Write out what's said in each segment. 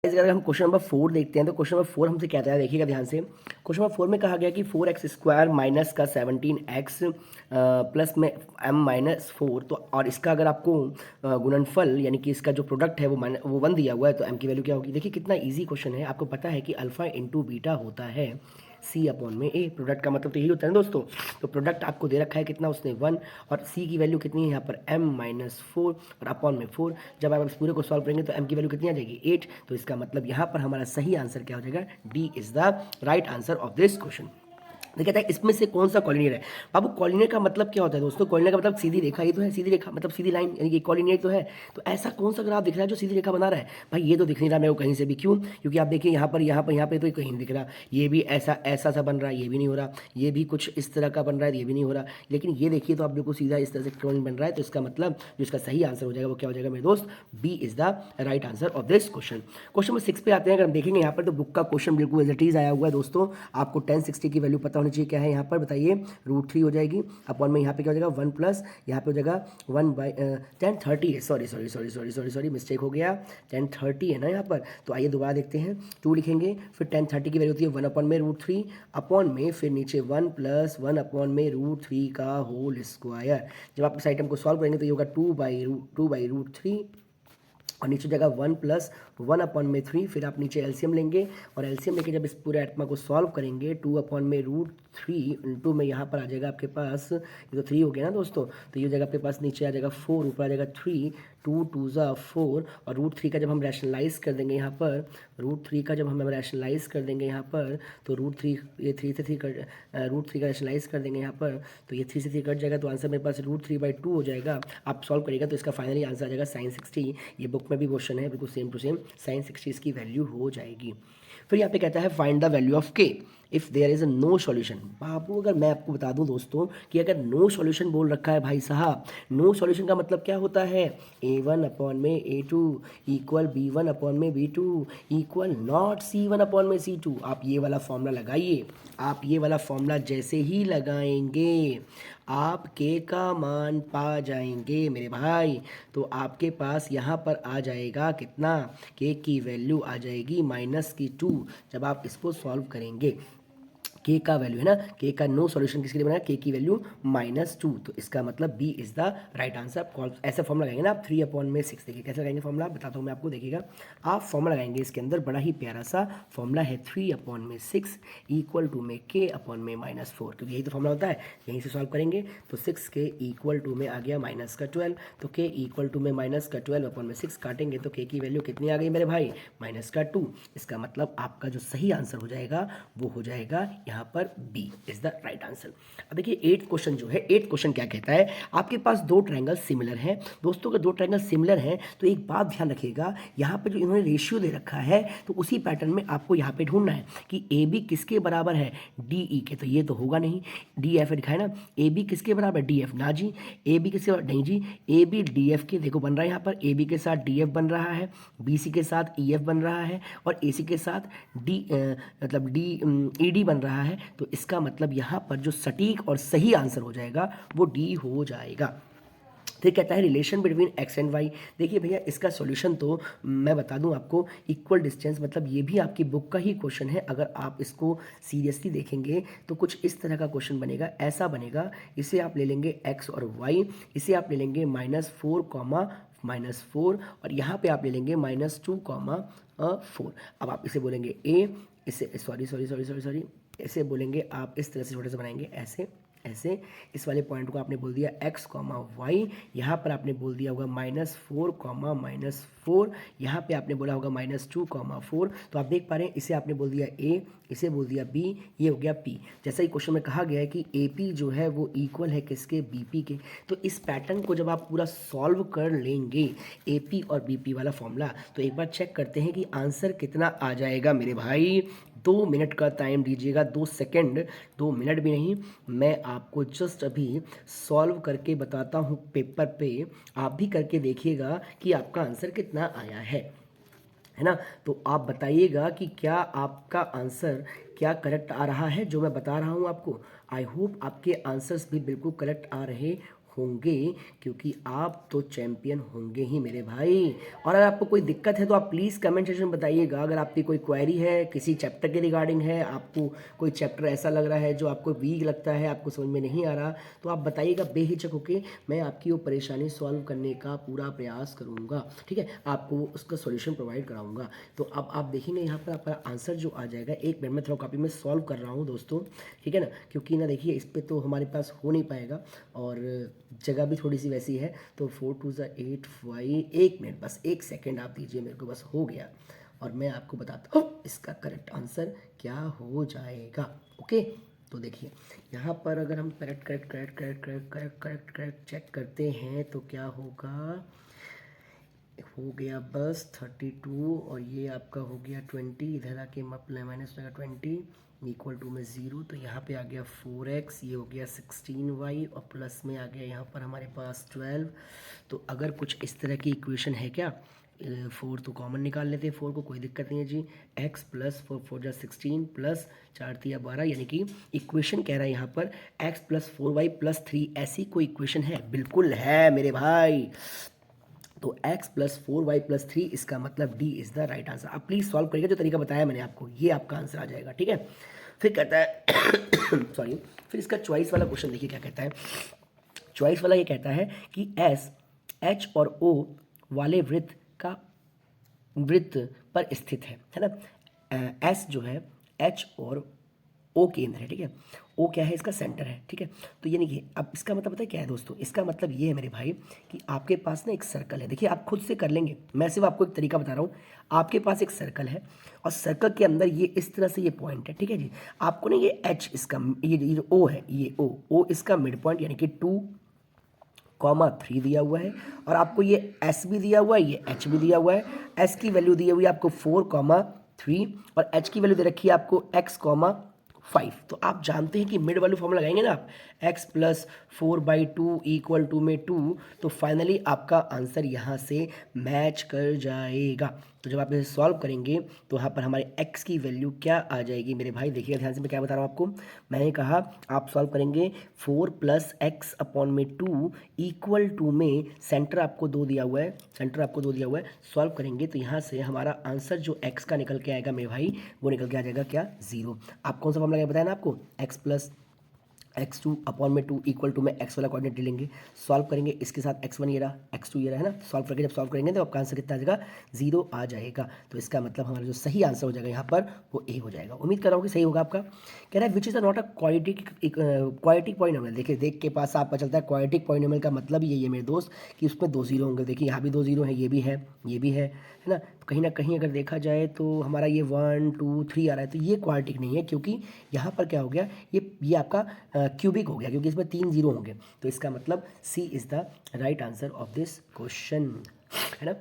अगर हम question number 4 देखते हैं तो क्वेश्चन नंबर 4 हमसे कहता है, देखिएगा ध्यान से। क्वेश्चन नंबर 4 में कहा गया कि 4x² माइनस का 17x प्लस में m माइनस 4, तो और इसका अगर आपको गुणनफल यानी कि इसका जो प्रोडक्ट है वो 1 दिया हुआ है, तो m की वैल्यू क्या होगी। देखिए कितना ईजी क्वेश्चन है। आपको पता है कि अल्फा इंटू बीटा होता है c अपॉन में a। प्रोडक्ट का मतलब तो यही होता है ना दोस्तों। तो प्रोडक्ट आपको दे रखा है कितना, उसने 1, और c की वैल्यू कितनी है यहाँ पर m माइनस 4 और अपॉन में 4। जब आप इस पूरे को सॉल्व करेंगे तो m की वैल्यू कितनी आ जाएगी 8। तो इसका मतलब यहाँ पर हमारा सही आंसर क्या हो जाएगा, D is the right answer of this question. तो कहता है इसमें से कौन सा कॉलिनियर है। बाबू कॉलिनियर का मतलब क्या होता है दोस्तों, कॉलिनियर का मतलब सीधी रेखा। ये तो है सीधी रेखा, मतलब सीधी लाइन, यानी कि कॉलिनियर तो है। तो ऐसा कौन सा ग्राफ दिख रहा है जो सीधी रेखा बना रहा है। भाई ये तो दिख नहीं रहा मेरे को कहीं से भी। क्यों? क्योंकि आप देखिए यहाँ पे तो कहीं नहीं दिख रहा। ये भी ऐसा ऐसा सा बन रहा है, ये भी नहीं हो रहा। ये भी कुछ इस तरह का बन रहा है, ये भी नहीं हो रहा। लेकिन ये देखिए तो आप बिल्कुल सीधा इस तरह से क्लोन बन रहा है। तो इसका मतलब जो इसका सही आंसर हो जाएगा वो क्या हो जाएगा मेरे दोस्त, B is the right answer of this question. Question number 6 पे आते हैं। अगर हम देखेंगे यहाँ पर तो बुक का क्वेश्चन बिल्कुल एज इट इज आया हुआ है दोस्तों। आपको 1060 की वैल्यू पता होनी चाहिए। क्या है यहाँ पर बताइए, √3 हो जाएगी अपॉन में यहाँ पे क्या हो जाएगा 1 प्लस यहाँ पे हो जाएगा 1030 है। सॉरी मिस्टेक हो गया। 1030 है ना यहाँ पर। तो आइए दोबारा देखते हैं। 2 लिखेंगे, फिर 1030 की वैल्यू होती है 1 अपॉन में √3 अपॉन में फिर नीचे 1 प्लस 1 अपॉन में √3 का होल स्क्वायर। जब आप इस आइटम को सॉल्व करेंगे तो ये होगा 2/√3 और नीचे जगह 1 प्लस 1 अपॉन में 3। फिर आप नीचे एलसीएम लेंगे और एलसीएम लेके जब इस पूरे आइटमा को सॉल्व करेंगे 2 अपॉन में √3 इंटू में यहाँ पर आ जाएगा आपके पास, ये तो 3 हो गया ना दोस्तों। तो ये जगह आपके पास नीचे आ जाएगा 4, ऊपर आ जाएगा 3, 2 2 ज़ा 4 और √3 का जब हम रैशनलाइज कर देंगे यहाँ पर, √3 का जब हम रैशनलाइज कर देंगे यहाँ पर तो √3 ये 3 से 3 कट, √3 का रैशनलाइज कर देंगे यहाँ पर तो ये 3 से 3 कट जाएगा। तो आंसर मेरे पास √3/2 हो जाएगा। आप सॉल्व करिएगा तो इसका फाइनली आंसर आ जाएगा sin 60। ये बुक में भी क्वेश्चन है बिल्कुल सेम टू सेम, sin 60 इसकी वैल्यू हो जाएगी। फिर यहाँ पे कहता है find the value of k if there is a no solution. बाबू अगर मैं आपको बता दूं दोस्तों कि अगर नो सॉल्यूशन बोल रखा है भाई साहब, नो सॉल्यूशन का मतलब क्या होता है, a1 अपॉन में a2 इक्वल b1 अपॉन में b2 equal not c1 upon में c2। आप ये वाला फॉर्मूला लगाइए। आप ये वाला फॉर्मूला जैसे ही लगाएंगे आप k का मान पा जाएंगे मेरे भाई। तो आपके पास यहाँ पर आ जाएगा कितना, k की वैल्यू आ जाएगी -2 जब आप इसको सॉल्व करेंगे। k का वैल्यू है ना, k का नो सॉल्यूशन किसके लिए बना है, k की वैल्यू -2। तो इसका मतलब b is the right answer. ऐसा फॉर्मूला लगाएंगे ना आप 3 अपॉन में 6। देखिए कैसे लगाएंगे फॉर्मूला, बताता हूँ मैं आपको। देखिएगा आप फॉर्मूला लगाएंगे, इसके अंदर बड़ा ही प्यारा सा फॉर्मूला है 3 अपॉन में 6 इक्वल टू में k अपॉन में -4, क्योंकि यही तो फॉर्मूला होता है। यहीं से सॉल्व करेंगे तो 6k इक्वल टू में आ गया -12। तो k इक्वल टू में -12 अपॉन में 6 काटेंगे तो k की वैल्यू कितनी आ गई मेरे भाई, -2। इसका मतलब आपका जो सही आंसर हो जाएगा वो हो जाएगा यहाँ पर B is the right answer. अब देखिए 8th क्वेश्चन जो है, 8th क्वेश्चन क्या कहता है, आपके पास दो ट्रायंगल सिमिलर हैं दोस्तों। अगर दो ट्रायंगल सिमिलर हैं तो एक बात ध्यान रखिएगा, यहाँ पे जो इन्होंने रेशियो दे रखा है तो उसी पैटर्न में आपको यहाँ पे ढूंढना है कि ए बी किसके बराबर है, डी ई के। तो ये तो होगा नहीं, डी एफ दिखाए ना, ए बी किसके बराबर है, डी एफ ना जी। ए बी किसके बराबर, नहीं जी। ए बी डी एफ के, देखो बन रहा है यहाँ पर ए बी के साथ डी एफ बन रहा है, बी सी के साथ ई एफ बन रहा है और ए सी के साथ डी मतलब डी ई डी बन रहा है। तो इसका मतलब यहाँ पर जो सटीक और सही आंसर हो जाएगा वो डी हो जाएगा। फिर कहता है relation between X and Y. देखिए भैया इसका सॉल्यूशन तो मैं बता दूं आपको, इक्वल डिस्टेंस, मतलब ये भी आपकी बुक का ही क्वेश्चन है। अगर आप इसको सीरियसली देखेंगे तो कुछ इस तरह का क्वेश्चन बनेगा, ऐसा बनेगा। इसे आप ले लेंगे एक्स और वाई, इसे आप ले लेंगे -4 और यहाँ पे आप ले लेंगे -2 4। अब आप इसे बोलेंगे ए, इसे सॉरी ऐसे बोलेंगे आप, इस तरह से छोटे से बनाएंगे ऐसे ऐसे। इस वाले पॉइंट को आपने बोल दिया x, y, यहाँ पर आपने बोल दिया होगा -4, यहाँ पे आपने बोला होगा -2, 4। तो आप देख पा रहे हैं इसे आपने बोल दिया a, इसे बोल दिया b, ये हो गया p। जैसा ही क्वेश्चन में कहा गया है कि AP जो है वो इक्वल है किसके, BP के। तो इस पैटर्न को जब आप पूरा सॉल्व कर लेंगे AP और BP वाला फॉर्मूला, तो एक बार चेक करते हैं कि आंसर कितना आ जाएगा मेरे भाई। 2 मिनट का टाइम दीजिएगा, 2 सेकंड, 2 मिनट भी नहीं। मैं आपको जस्ट अभी सॉल्व करके बताता हूँ पेपर पे, आप भी करके देखिएगा कि आपका आंसर कितना आया है ना। तो आप बताइएगा कि क्या आपका आंसर क्या करेक्ट आ रहा है जो मैं बता रहा हूँ आपको। आई होप आपके आंसर्स भी बिल्कुल करेक्ट आ रहे होंगे, क्योंकि आप तो चैंपियन होंगे ही मेरे भाई। और अगर आपको कोई दिक्कत है तो आप प्लीज़ कमेंट सेक्शन में बताइएगा। अगर आपकी कोई क्वेरी है किसी चैप्टर के रिगार्डिंग है, आपको कोई चैप्टर ऐसा लग रहा है जो आपको वीक लगता है, आपको समझ में नहीं आ रहा, तो आप बताइएगा बेहिचक होके। मैं आपकी वो परेशानी सॉल्व करने का पूरा प्रयास करूँगा, ठीक है, आपको उसका सॉल्यूशन प्रोवाइड कराऊँगा। तो अब आप देखेंगे यहाँ पर आपका आंसर जो आ जाएगा, 1 मिनट में थोड़ा कॉपी में सॉल्व कर रहा हूँ दोस्तों, ठीक है ना, क्योंकि ना देखिए इस पर तो हमारे पास हो नहीं पाएगा और जगह भी थोड़ी सी वैसी है। तो 4 2 8 5, 1 मिनट, बस 1 सेकेंड आप दीजिए मेरे को, बस हो गया और मैं आपको बताता हूँ इसका करेक्ट आंसर क्या हो जाएगा। ओके, तो देखिए यहाँ पर अगर हम करेक्ट चेक करते हैं तो क्या होगा, हो गया बस 32 और ये आपका हो गया 20, इधर आके माइनस लगा 20 इक्वल टू में 0, तो यहाँ पे आ गया 4x, ये हो गया 16y और प्लस में आ गया यहाँ पर हमारे पास 12। तो अगर कुछ इस तरह की इक्वेशन है क्या, 4 तो कॉमन निकाल लेते हैं, 4 को, कोई दिक्कत नहीं है जी। x प्लस 4 4 जा 16 प्लस 4 3 12, यानी कि इक्वेशन कह रहा है यहाँ पर x प्लस 4y प्लस 3, ऐसी कोई इक्वेशन है? बिल्कुल है मेरे भाई। तो x प्लस 4y प्लस 3, इसका मतलब D is the right answer. आप प्लीज़ सॉल्व करिएगा, जो तरीका बताया मैंने आपको, ये आपका आंसर आ जाएगा, ठीक है। फिर कहता है सॉरी, फिर इसका चॉइस वाला क्वेश्चन देखिए क्या कहता है। चॉइस वाला ये कहता है कि S, H और O वाले वृत्त पर स्थित है ना। S जो है H और O केंद्र है, ठीक है, O क्या है, इसका सेंटर है, ठीक है। तो यानी कि अब इसका मतलब पता है क्या है दोस्तों, इसका मतलब ये है मेरे भाई कि आपके पास ना एक सर्कल है। देखिए आप खुद से कर लेंगे, मैं सिर्फ आपको एक तरीका बता रहा हूँ। आपके पास एक सर्कल है और सर्कल के अंदर ये इस तरह से ये पॉइंट है, ठीक है जी। आपको ना ये H इसका, ये जो O है, ये O इसका मिड पॉइंट यानी कि 2,3 दिया हुआ है, और आपको ये S भी दिया हुआ है, ये H भी दिया हुआ है। S की वैल्यू दी हुई है आपको 4,3 और H की वैल्यू दे रखी है आपको x,5। तो आप जानते हैं कि मिड वैल्यू फॉर्मूला लगाएंगे ना आप, x प्लस 4/2 इक्वल टू में 2, तो फाइनली आपका आंसर यहाँ से मैच कर जाएगा। तो जब आप इसे सॉल्व करेंगे तो यहाँ पर हमारे x की वैल्यू क्या आ जाएगी मेरे भाई, देखिएगा ध्यान से, मैं क्या बता रहा हूँ आपको। मैंने कहा आप सॉल्व करेंगे 4 प्लस एक्स अपॉन में 2 इक्वल टू में सेंटर आपको 2 दिया हुआ है, सॉल्व करेंगे तो यहाँ से हमारा आंसर जो x का निकल के आएगा मेरे भाई, वो निकल के आ जाएगा क्या, 0। आप कौन सा फॉर्मूला बताया ना आपको, x प्लस x2 अपॉन में 2 इक्वल टू में x वाला कोऑर्डिनेट ले लेंगे, सॉल्व करेंगे, इसके साथ x1 ये रहा, x2 ये रहा, है ना। सॉल्व करके जब सॉल्व करेंगे तो आपका आंसर कितना आ जाएगा, 0 आ जाएगा। तो इसका मतलब हमारा जो सही आंसर हो जाएगा यहाँ पर वो A हो जाएगा। उम्मीद कर रहा हूँ कि सही होगा आपका। कह रहा है which is not a quadratic polynomial. देखिए देख के पास आपका चलता है क्वाड्रेटिक पॉलिनोमियल का मतलब यही है मेरे दोस्त कि उसमें 2 जीरो होंगे। देखिए यहाँ भी 2 जीरो है, ये भी है, ये भी है ना। तो कहीं ना कहीं अगर देखा जाए तो हमारा ये 1 2 3 आ रहा है, तो ये क्वाड्रेटिक नहीं है, क्योंकि यहाँ पर क्या हो गया, ये आपका क्यूबिक हो गया, क्योंकि इसमें 3 जीरो होंगे। तो इसका मतलब c is the right answer of this question, है ना।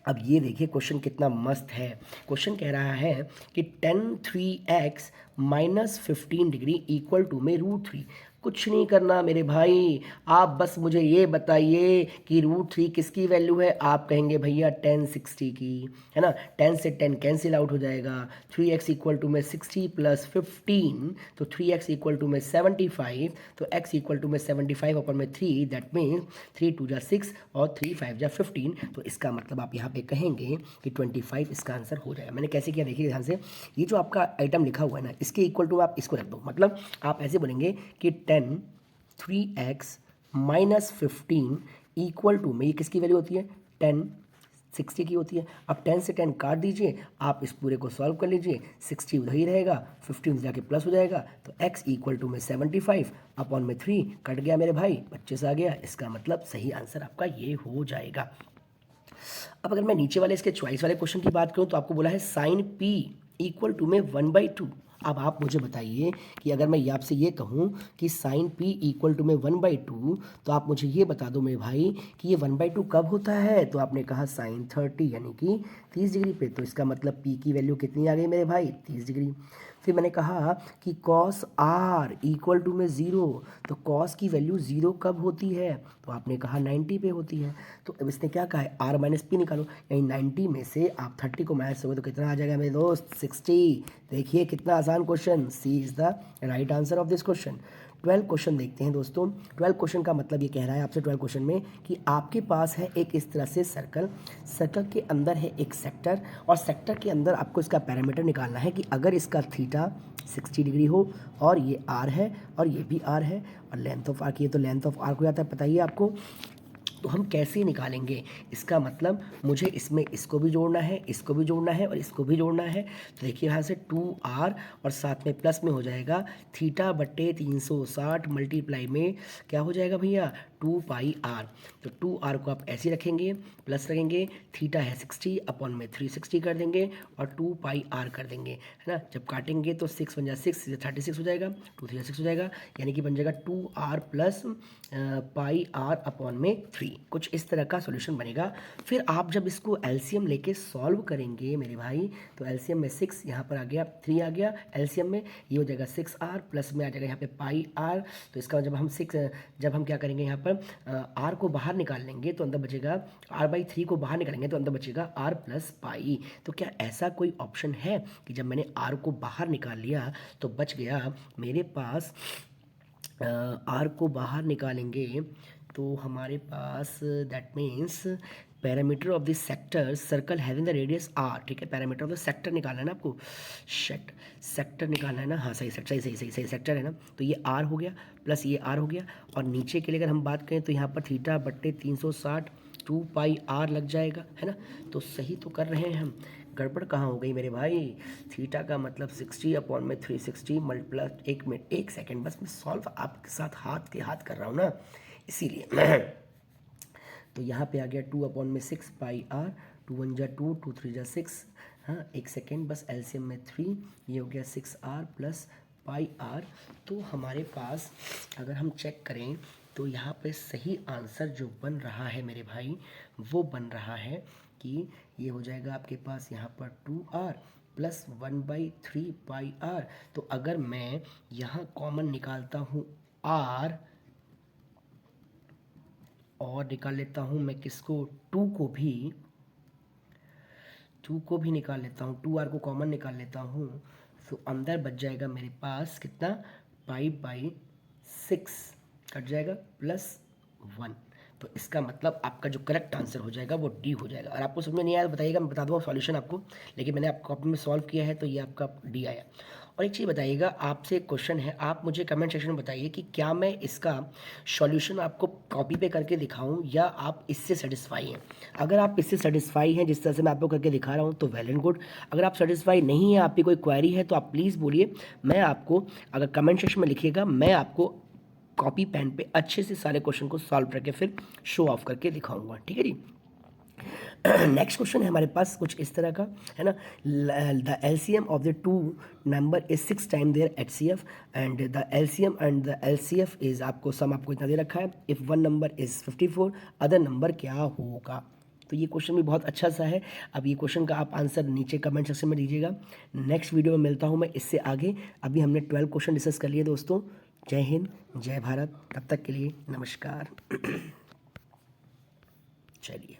अब ये देखिए क्वेश्चन कितना मस्त है। क्वेश्चन कह रहा है कि tan 3x minus 15 degree equal to में √3। कुछ नहीं करना मेरे भाई, आप बस मुझे ये बताइए कि √3 किसकी वैल्यू है। आप कहेंगे भैया tan 60 की, है ना। 10 से 10 कैंसिल आउट हो जाएगा। 3x इक्वल टू में 60 प्लस 15, तो 3x इक्वल टू में 75, तो x इक्वल टू में 75 अपन में 3, दैट मीन्स 3 2 जा 6 और 3 5 जा 15। तो इसका मतलब आप यहाँ पे कहेंगे कि 25 इसका आंसर हो जाएगा। मैंने कैसे किया देखिए ध्यान से, ये जो आपका आइटम लिखा हुआ है ना, इसके इक्वल टू आप इसको रख दो। मतलब आप ऐसे बोलेंगे कि 10 3x माइनस 15 इक्वल टू में, ये किसकी वैल्यू होती है, 10 60 की होती है। अब 10 से 10 काट दीजिए, आप इस पूरे को सॉल्व कर लीजिए, 60 उधर ही रहेगा, 15 जाके प्लस हो जाएगा, तो x इक्वल टू में 75 अपॉन में 3 कट गया मेरे भाई, 25 आ गया। इसका मतलब सही आंसर आपका ये हो जाएगा। अब अगर मैं नीचे वाले इसके चॉइस वाले क्वेश्चन की बात करूं तो आपको बोला है साइन p इक्वल टू में 1/2। अब आप मुझे बताइए कि अगर मैं ये आपसे ये कहूँ कि साइन p इक्वल टू में 1/2, तो आप मुझे ये बता दो मेरे भाई कि ये 1/2 कब होता है। तो आपने कहा साइन 30 यानी कि 30 डिग्री पे, तो इसका मतलब p की वैल्यू कितनी आ गई मेरे भाई, 30 डिग्री। फिर मैंने कहा कि कॉस r इक्वल टू में 0, तो कॉस की वैल्यू 0 कब होती है, तो आपने कहा 90 पे होती है। तो अब इसने क्या कहा है, r माइनस पी निकालो, यानी 90 में से आप 30 को माइनस करोगे तो कितना आ जाएगा मेरे दोस्त, 60। देखिए कितना आसान question, C is the right answer of this question. 12 question देखते हैं दोस्तों। 12 क्वेश्चन का मतलब ये कह रहा है आपसे 12 क्वेश्चन में कि आपके पास है एक इस तरह से सर्कल, सर्कल के अंदर है एक सेक्टर, और सेक्टर के अंदर आपको इसका पैरामीटर निकालना है कि अगर इसका थीटा 60 डिग्री हो और ये आर है और ये भी आर है और लेंथ ऑफ आर्क, ये तो लेंथ ऑफ आर्क हो जाता है, पता ही है आपको। तो हम कैसे निकालेंगे, इसका मतलब मुझे इसमें इसको भी जोड़ना है, इसको भी जोड़ना है और इसको भी जोड़ना है। तो देखिए यहाँ से 2r और साथ में प्लस में हो जाएगा थीटा बट्टे 360 मल्टीप्लाई में क्या हो जाएगा भैया 2πr। तो 2r को आप ऐसे रखेंगे, प्लस रखेंगे, थीटा है 60 अपॉन में 360 कर देंगे और 2πr कर देंगे, है ना। जब काटेंगे तो 6 बन जाए 6 36 हो जाएगा, 2 3 6 हो जाएगा, यानी कि बन जाएगा 2r प्लस πr अपॉन में 3। कुछ इस तरह का सॉल्यूशन बनेगा। फिर आप जब इसको एलसीएम लेके सॉल्व करेंगे मेरे भाई, तो एलसीएम में 6 यहाँ पर आ गया, 3 आ गया एलसीएम में, ये हो जाएगा 6r प्लस में आ जाएगा यहाँ पे πr। तो इसका जब हम क्या करेंगे यहाँ पर r को बाहर निकाल लेंगे तो अंदर बचेगा r/3 को बाहर निकालेंगे तो अंदर बचेगा r प्लस पाई। तो क्या ऐसा कोई ऑप्शन है कि जब मैंने r को बाहर निकाल लिया तो बच गया मेरे पास, r को बाहर निकालेंगे तो हमारे पास that means parameter of this sector circle having the radius r, ठीक है। पैरामीटर ऑफ द सेक्टर निकालना है ना आपको, सेक्टर निकालना है ना, हाँ सही सेक्टर, सही सेक्टर है ना। तो ये r हो गया प्लस ये r हो गया, और नीचे के लिए अगर हम बात करें तो यहाँ पर थीटा बट्टे 360 2πr लग जाएगा, है ना। तो सही तो कर रहे हैं हम, गड़बड़ कहाँ हो गई मेरे भाई। थीटा का मतलब 60 अपॉन में 360 मल्टीप्लस, 1 मिनट 1 सेकेंड बस, मैं सॉल्व आपके साथ हाथ के हाथ कर रहा हूँ ना, इसीलिए। तो यहाँ पे आ गया 2 अपॉन में 6πr, 2 1 जा 2, 2 3 जा 6, हाँ 1 सेकेंड बस, एलसीएम में 3, ये हो गया 6r प्लस πr। तो हमारे पास अगर हम चेक करें तो यहाँ पे सही आंसर जो बन रहा है मेरे भाई वो बन रहा है कि ये हो जाएगा आपके पास यहाँ पर 2r प्लस 1/3πr। तो अगर मैं यहाँ कॉमन निकालता हूँ r और निकाल लेता हूँ मैं किसको, 2 को भी निकाल लेता हूँ, 2r को कॉमन निकाल लेता हूँ, तो अंदर बच जाएगा मेरे पास कितना, π/6 कट जाएगा प्लस 1। तो इसका मतलब आपका जो करेक्ट आंसर हो जाएगा वो डी हो जाएगा। और आपको समझ में नहीं आया तो बताइएगा, मैं बता दूँगा सॉल्यूशन आपको, लेकिन मैंने आपको कॉपी में सॉल्व किया है तो ये आपका डी आया। और एक चीज़ बताइएगा, आपसे एक क्वेश्चन है, आप मुझे कमेंट सेक्शन में बताइए कि क्या मैं इसका सॉल्यूशन आपको कॉपी पे करके दिखाऊं या आप इससे सेटिस्फाई हैं। अगर आप इससे सेटिस्फाई हैं जिस तरह से मैं आपको करके दिखा रहा हूं तो वेल एंड गुड। अगर आप सेटिस्फाई नहीं है, आपकी कोई क्वेरी है तो आप प्लीज़ बोलिए, मैं आपको अगर कमेंट सेक्शन में लिखिएगा, मैं आपको कॉपी पेन पे अच्छे से सारे क्वेश्चन को सॉल्व करके फिर शो ऑफ करके दिखाऊंगा, ठीक है जी। नेक्स्ट क्वेश्चन है हमारे पास कुछ इस तरह का, है ना। The LCM of the two number is 6 time their HCF and the LCM and the LCF is, आपको सम आपको इतना दे रखा है, if one number is 54 other number क्या होगा। तो ये क्वेश्चन भी बहुत अच्छा सा है। अब ये क्वेश्चन का आप आंसर नीचे कमेंट सेक्शन में दीजिएगा। नेक्स्ट वीडियो में मिलता हूँ मैं इससे आगे। अभी हमने 12 क्वेश्चन डिस्कस कर लिए दोस्तों। जय हिंद, जय भारत, तब तक के लिए नमस्कार। चलिए।